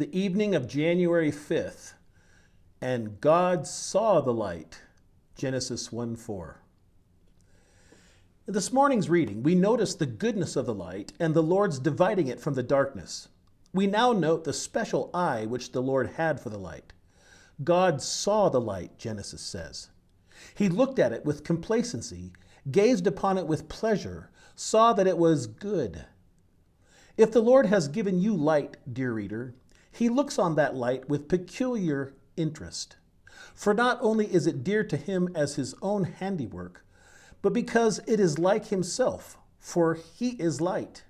the evening of January 5th, and God saw the light. Genesis 1:4. In this morning's reading, we notice the goodness of the light and the Lord's dividing it from the darkness. We now note the special eye which the Lord had for the light. God saw the light, Genesis says. He looked at it with complacency, gazed upon it with pleasure, saw that it was good. If the Lord has given you light, dear reader, He looks on that light with peculiar interest. For not only is it dear to Him as His own handiwork, but because it is like Himself, for He is light.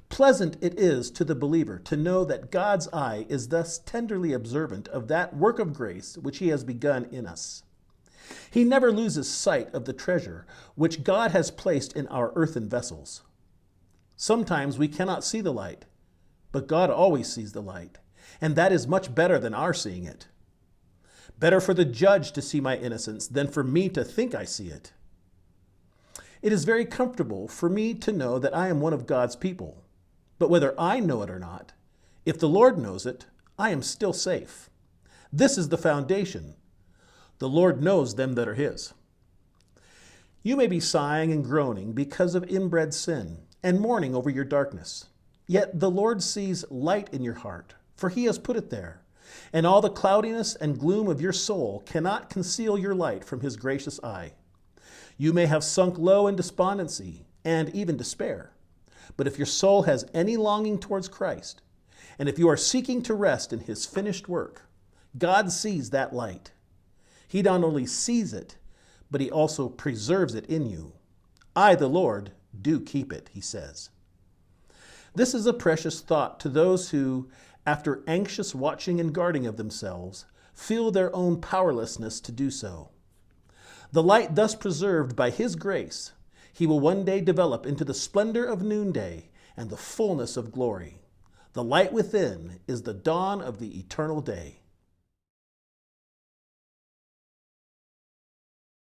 Pleasant it is to the believer to know that God's eye is thus tenderly observant of that work of grace which He has begun in us. He never loses sight of the treasure which God has placed in our earthen vessels. Sometimes we cannot see the light, but God always sees the light, and that is much better than our seeing it. Better for the judge to see my innocence than for me to think I see it. It is very comfortable for me to know that I am one of God's people. But whether I know it or not, if the Lord knows it, I am still safe. This is the foundation. The Lord knows them that are His. You may be sighing and groaning because of inbred sin and mourning over your darkness. Yet the Lord sees light in your heart, for He has put it there. And all the cloudiness and gloom of your soul cannot conceal your light from His gracious eye. You may have sunk low in despondency and even despair. But if your soul has any longing towards Christ, and if you are seeking to rest in His finished work, God sees that light. He not only sees it, but He also preserves it in you. I, the Lord, do keep it, He says. This is a precious thought to those who, after anxious watching and guarding of themselves, feel their own powerlessness to do so. The light thus preserved by His grace, He will one day develop into the splendor of noonday and the fullness of glory. The light within is the dawn of the eternal day.